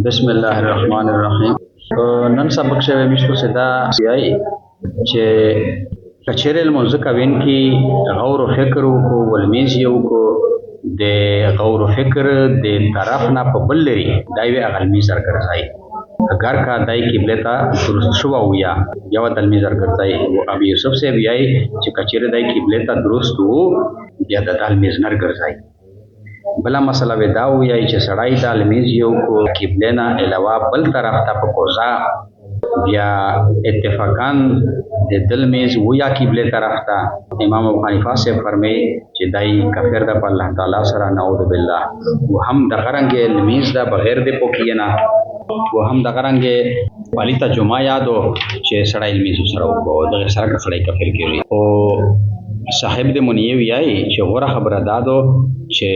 بسم الله الرحمن الرحیم. نن سبق شوی مشکو صدا سیایی چې کچېرې لمونځ کوین کې غور و فکر وکړو ولمیز یې وکړو د غور و فکر د طرف نه په بل لري دا یې هغه لمیز ګرځي اگر کا دای قبله ته درست شو او یا یو د لمیز ګرځي او ابي یوسف سے بیاي چې کچېرې دای قبله ته درست وو بیا د لمیز نه ګرځي. بلا مسله ودا وایي چې سړی د لمیز یو کو قبله نه علاوه بل طرف ته په کوزا بیا اتفاقاً د دلمیز ویا قبله طرف ته امام ابو حنیفه سے فرمایي چې دای کافر د الله تعالی سره نعوذ بالله و هم د غرنګ لمیز دا بغیر د پوکینا و هم د غرنګ پالیتا جمعه یادو چې سړی لمیز سره وکړو دغه سره سړی کافر کیږي. او صاحب د منیو یای چې غوړه خبره دادو چې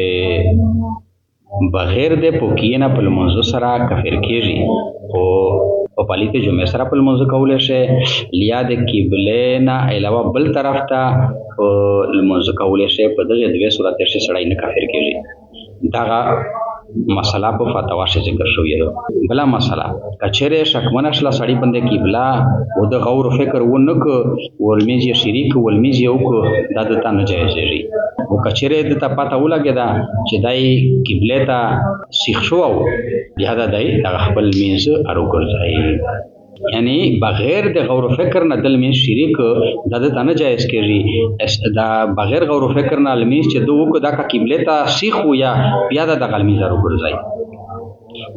بغیر د پوکینا په لمونځ سره کافر کیږي او په پالیته جمعه سره په لمونځ کولای شي لیا د قبله نه علاوه بل طرف ته لمونځ کولای شي په دغه دوه صورت کې سړی نه کافر کیږي. دا مسله په فتوا کې ذکر شوی دی. بلا مسله کچېره شکمنه شله سړی باندې قبله او د غور فکر ونک ولمیز شریک ولمیز یو کو د ته نه جایز دی او کچېره د ته پته ولګی دا چې دای قبله ته سیخ شو او بیا دای د خپل میز ارو ګرځي یعنی بغیر د غور فکر نه دل می شریک د ته نه جایز کیږي. دا بغیر غور فکر نه لمیز چې دوه کو دا قبله ته سیخ ویا بیا د غلمیز ارو ګرځي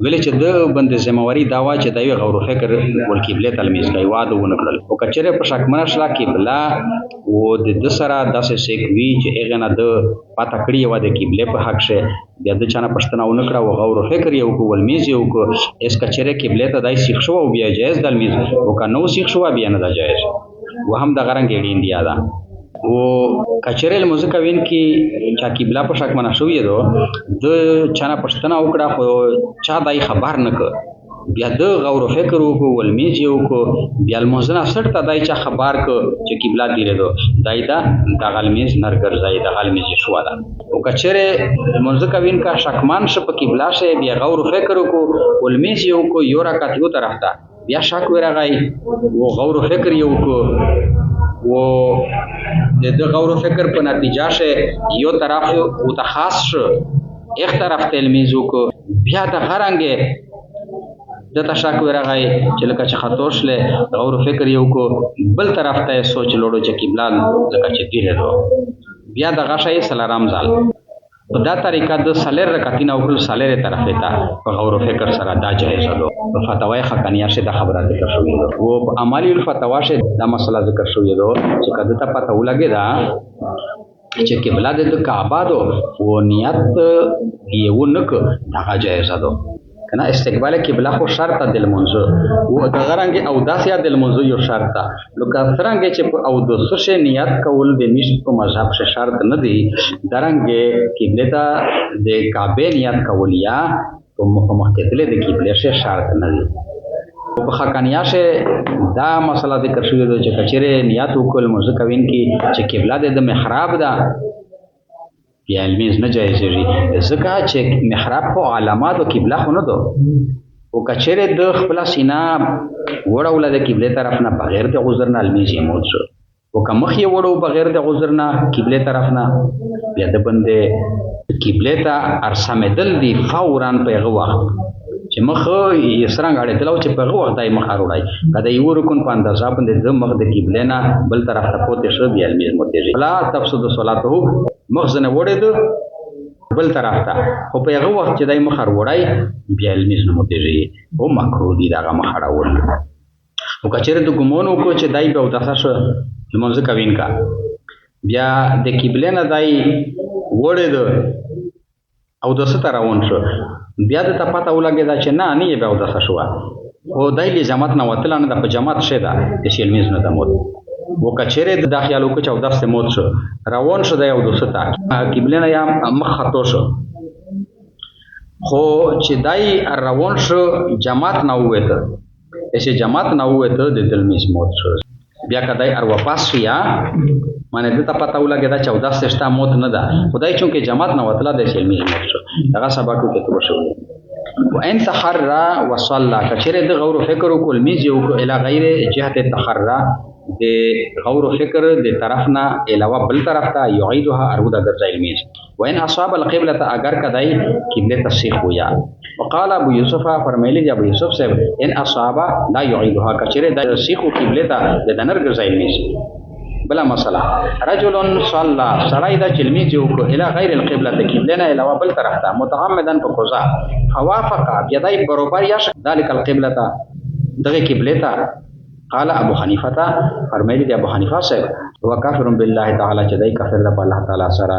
ویل چې د بند ذمہواری داوا چې دای غور فکر ول قبله تلمیز کوي واده ونکړل او کچره په شک منشلا قبله او د سره داسې سیکوي چې هغه نه د پاته کړی و د قبله په حق شه بیا د چانه پښتنه ونکړه او غور فکر یو کو ولمیز یو کو اس کچره قبله ته دای سیخ شو او بیا جایز دلمیز او کنو سیخ شو بیا نه جایز و هم د غرنګ انډیا دا او کچره لمونځ کوین کې چا قبله په شک منه شوې دو د چانه پښتنه وکړه خو چا دای خبر نه ک بیا د غور فکر وکړو ولمیز یو کو بیا لمونځ نه سټ ته دای چا خبر ک چې قبله دیره دو دای دا د غلمیز نر ګرځي د غلمیز شو دا او کچره لمونځ کوین کا شکمان ش په قبله شه بیا غور فکر وکړو ولمیز یو کو یو رکعت یو طرف ته بیا شک ورغی او غور فکر یو کو و د غور فکر په نتیجه شه یو طرف او تخاص شو ایک طرف تلمیزو کو بیا د غرنګ د تشک ورغی چې لکه چې خطوش له غور فکر یو کو بل طرف ته سوچ لوړو چې قبله لکه چې دیره دو بیا د غشای سلام زال په دا طریقه د سلر رکعتین او کل سلر طرف ته په غور فکر سره دا جایز ده. په فتاوی حقانیه شه د خبرات ذکر شوی ده او په عملی الفتوا شه دا مسله ذکر شوی ده چې کله ته پته ولګی دا چې قبله د کعبه دو او نیت یو نک دا جایز ده کنه استقبال قبله خو شرط د لمونځ او د غرنګ او داسیا د لمونځ یو شرط ده لکه څنګه چې او د سشه نیت کول د نشت په مذهب شه شرط نه دی درنګ قبله ته د کعبه نیت کول یا په مخکتله د قبله شه شرط نه دی. په حقانیه شه دا مسله ذکر شوی دی چې کچره نیت وکول مونږ کوین کی چې قبله د محراب ده بیا لمیز نه جایز دی ځکه چې محراب خو علامات او قبله خو نه دو او کچره د خپل سینا وړول د قبله طرف نه بغیر د عذر نه لمیز یې موت شو او که مخ یې وړو بغیر د عذر نه قبله طرف نه بیا د بندې قبله ته ارسمدل دی فوران په هغه وخت چې مخ یې سرنګ اړې تلو چې په هغه وخت یې مخ اړوړای کله یو رکن په اندازه باندې د مخ د قبله نه بل طرف ته پوتې شو بیا لمیز موت دی لا تفسد صلاته مخزنه وړې دو بل طرف ته خو په هغه وخت چې دای مخر وړای بیا لمیز نه متېږي او مکرو دي دا مخړه وړ او کچره د ګمونو کو چې دای به وداسه شو لمونځ کوین کا بیا د قبله نه دای وړې دو او دسه تراون شو بیا د پته ولګی دا چې نه نه به وداسه شو او دای جماعت نه وتل نه د جماعت شه دا چې لمیز نه د موت و کچره د داخلو کو 14 سے موت شو روان شو د یو دوستا قبله نه یا مخ خطو شو خو چې دای روان شو جماعت نه وته چې جماعت نه وته د دلمیز موت شو بیا کدای ار واپس یا معنی د ته پته ولګی دا 14 سشتا موت نه ده خدای چونکه جماعت نه وتله د شلمی موت شو هغه سبا کو کې تو شو وان تحرى وصلى کچره د غور او فکر کول میز یو الی غیر جهت تحرى د غور او فکر د طرفنا علاوه بل طرف ته یعيدها ارود ګرځي میز وان اصاب القبلة اگر کدای قبله تصحیح ہویا وقال ابو یوسف فرمایلی ابو یوسف صاحب ان اصاب لا یعيدها کچره د تصحیح قبله ته د دنر ګرځي میز بلا مسئلہ رجل صلى سړی د چلمی جو کو الی غیر القبلة قبلنا علاوه بل طرف ته متعمدا بقضا فوافق بيدای برابر یا ذلك القبلة دغه قبله ته قال ابو حنیفه فرمایلی دی ابو حنیفه صاحب هو کافر بالله تعالی چې دای کافر د الله تعالی سره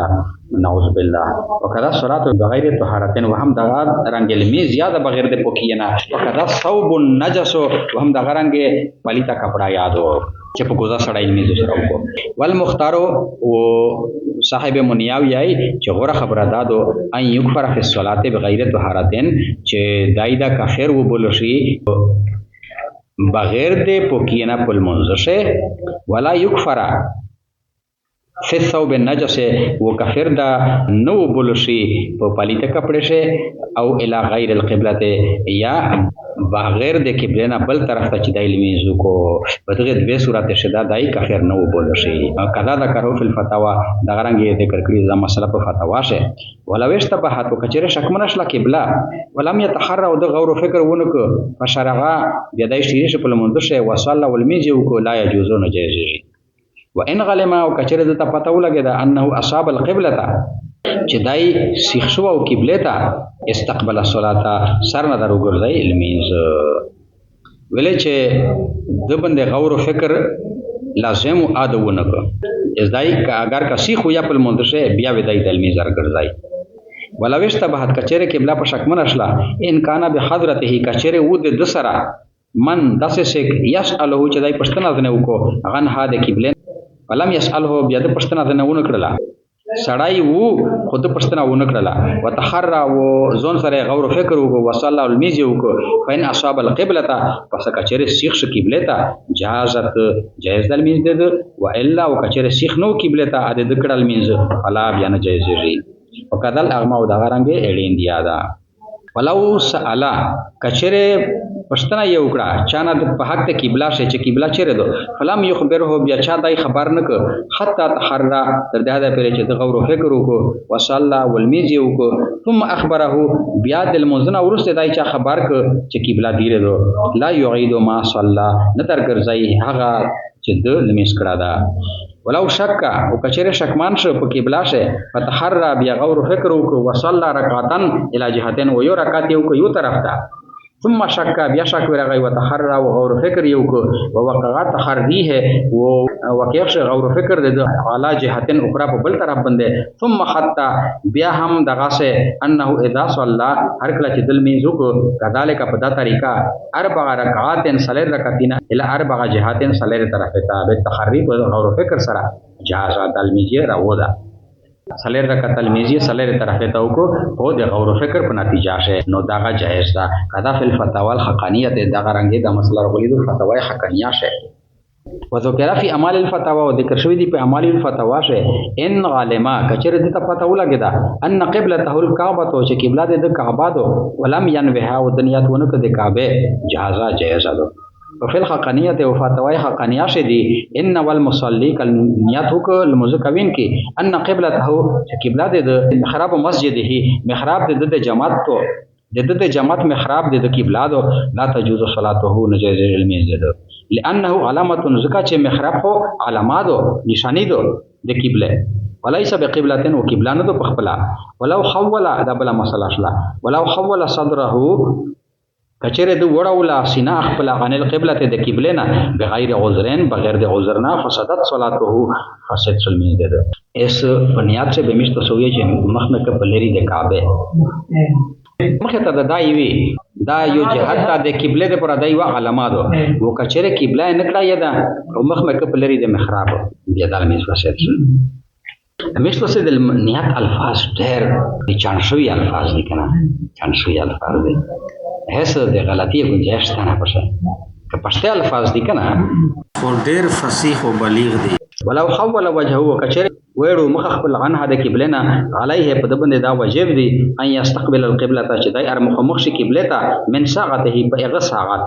نعوذ بالله وکذا صلاه بغیر طهارت وهم دغه رنگ علمی زیاده بغیر د پوکینا وکذا ثوب النجس وهم دغه رنگ پلیتا کپڑا یادو چې په ګوزا سره علمی سره وکړو والمختار او صاحب منیاوی ای چې غوړه خبره دادو ان یکفر فی الصلاه بغیر طهارت چې دایدا کافر و بولشي بغیر د پوکینا پل منزشه ولا یکفر فی الثوب النجس و کافر دا نو بولشي په پلیته کپڑے شه او الی غیر القبلة یا بغیر د قبله بل طرف ته چې د علمي کو په دغه دوه صورت شدا دای کافر نو بولشي کذا ذکرو فی الفتاوا دا غرانګه ذکر کړی دا مسله په فتاوا شه ولو اشتبهت وکچره شکمنه شلا قبله ولم يتحرى د غور فکر ونکو فشرغا بيدای شریش په منځ شه وصلى والمیز کو لا يجوزون جائز وان غلما وکچره د پته ولګی دا انه اصاب القبلة چې دای سیخ شو او قبله ته استقبل الصلاه سر نه درو ګرځي المینز ولې چې د بند غور او فکر لازم او ادونه کو از دای اگر کا سیخ یا په منځ بیا ودای د المینز سر ګرځي ولويشت بهت کچره قبله په شک من اشلا ان کان بحضرته کچره و د سرا من داسه شک یساله چې دای پښتنه نه وکړو غن ها د قبله ولم يساله بیا د پښتنه نه ونه کړلا سړای وو خود پښتنه ونه کړلا وتحرى و زون سره غور فکر وکړو وصلى الميز وکړو فین اصاب القبلة پس کچره سیخ ش قبله ته جهازت جائز الميز د و الا وکچره سیخ نو قبله ته د کړل الميز فلا بیان جائز ری وکذل اغما او دغه رنګ اړین دی ادا ولو سالا کچره پښتنه یو کړه چانه په حق ته قبله شي چې قبله چیرې دو فلم یخبره بیا چا دای خبر نک حتی تحرى تر دې دا پرې چې د غور فکر وکړو وصلى والمیز وکړو ثم اخبره بیا د المنزنه ورسته دای چا خبر ک چې قبله دیره دو لا یعيد ما صلى نتر ګرځي هغه چې د لمیس کړه دا ولو شک او کچره شکمان شو په قبله شه فتحرى بیا غور فکر وکړو وصلى رکعتن الی جهتين و یو رکعت یو طرف ته ثم شک بیا شک ورغی وتحرى وغور فکر یو کو ووقعت تحری ہے وہ وقیف غور فکر د اعلی جهتن اخرى په بل طرف باندې ثم حتى بیا هم دغه سے انه اذا صلى هر کله چې دل می زو کذالک په دا طریقہ اربع رکعات صلی رکعتین الى اربع جهات صلی طرف ته به تحری غور فکر سره جهاز دلمیجه راودا سلیر رکعت المیزی سلیر طرف ته وکړو او د غور فکر په نتیجه شه نو داغه جائز ده کدا فل فتاوا الحقانیه دغه رنګه د مسله رغلیدو فتاوی حقانیه شه وذکر فی اعمال الفتاوا و ذکر شوی دی په اعمال الفتاوا شه ان غالما کچره د پته ولګی دا ان قبلته الکعبه تو چې قبله د کعبه دو ولم ينوها و دنیات ونکه د کعبه جهازا جائز ده وفي الحقانية وفتاوى حقانية شدي إن والمصلي كالنيات هو المزكوين كي أن قبلته قبلة محراب مسجده محراب د جماعت تو د جماعت محراب د قبلة دو لا تجوز صلاته نجائز علمي زده لأنه علامة زكاة محراب هو علامات نشاني دو د قبلة وليس بقبلة وقبلة ندو بخبلا ولو حول دا بلا مسئلہ شلا ولو حول صدره کچره د وړولا سینا خپل غن القبلة د قبله نه بغیر عذرین بغیر د عذرنا فسدت صلاته فسد سلمی ده اس بنیاد سے بمشت سویه چې مخنه کبلری د کعبه مخه ته د دایوي دا یو جهاد د قبله د پر دایو علامات وو کچره قبله نه کړه یدا او مخنه کبلری د محراب بیا د میز فسد مشت سے د نیت الفاظ ډېر چانشوي الفاظ دي کنه چانشوي الفاظ دي هسه د غلطی گنجائش نه پشه که پښته الفاظ دي کنه خو ډیر فصیح او بلیغ دي ولو حول وجهه وکچره ویړو مخ خپل عنها د قبلنا علیه په دبند دا واجب دی ان یستقبل القبلة چې دای ار مخ شي قبله ته من ساعته په هغه ساعت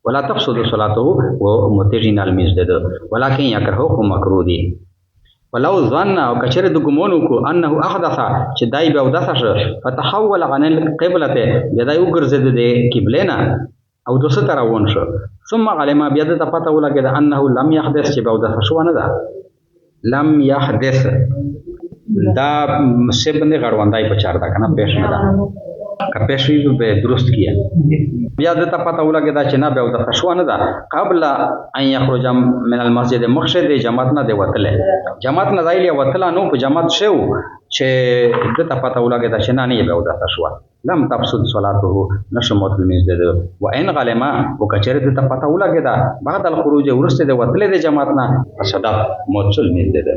ولا تفسد صلاته و متجین المسجد ولكن يكره مکروه دی ولو ظن او کچره د ګمونو کو انه احدث چې دای به اوداسه شو فتحول عن القبلة بدای وګرځید د قبلنا او دوسه تراون شو ثم علم بیا د پته ولګید انه لم يحدث چې به اوداسه شو نه ده لم يحدث دا سبند غړوندای په چار دا کنه پېښ نه ده که پېښ وي به درست کیه بیا د پته ولګید چې نه به اوداسه شو نه ده قبل ان يخرج من المسجد مخشد جماعت نه دی وتله جماعت نه ځای له وتله نو په جماعت شو چې د پته ولګید چې نه به اوداسه شو لم تفسد صلاته نشمت المسجد وان غلما وکچره د پته ولګید بعد الخروج ورسته د وتله د جماعت نه صدق موصل المسجد